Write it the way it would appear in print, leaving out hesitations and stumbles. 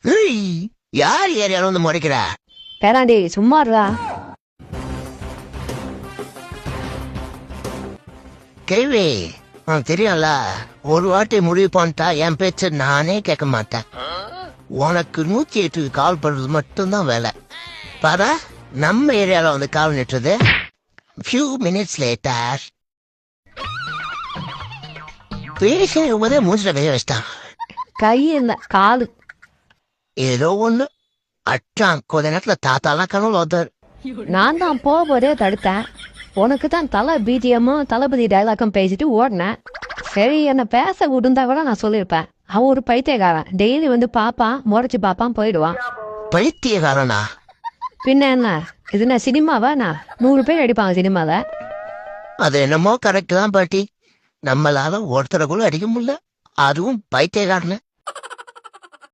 ஏய், யார் ஏரியால வந்து முறைக்கிறா? பேராண்டி சும்மா இருடா. கேள்வி உனக்கு தெரியும்ல, ஒரு வாட்டி முடிவு பண்ணிட்டா என் பேச்ச நானே கேட்க மாட்டேன். உனக்கு 108 கால் பண்றது மட்டும்தான் வேலை. பாரா, நம்ம ஏரியால வந்து கால் நிட்டுறது. few minutes later பேசும் போதே மூஞ்சில கைய வச்சிட்டான். கை இல்ல காலு. ஏதோ ஒண்ணு அட்டான். கொஞ்ச நேரத்துல தாத்தாலாம் கனவு வந்தார். நான் தான் போதே தடுத்தேன். உனக்கு தான் தலை பிஜிஎம்மும் தளபதி டைலாக்கும் பேசிட்டு ஓடினேன். சரி என்ன பேச விடுந்தா கூட நான் சொல்லியிருப்பேன். அவன் ஒரு பைத்தியக்காரன். டெய்லி வந்து பாப்பான், முறைச்சு பாப்பான், போயிடுவான். பைத்தியக்காரனா? பின்ன என்ன, இது என்ன சினிமாவா? நான் 100 பேர் அடிப்பாங்க சினிமால. அது என்னமோ கரெக்ட் தான் பாட்டி. நம்மளால ஒருத்தரை கூட அடிக்க முடியல, அதுவும் பைத்தியக்காரனு.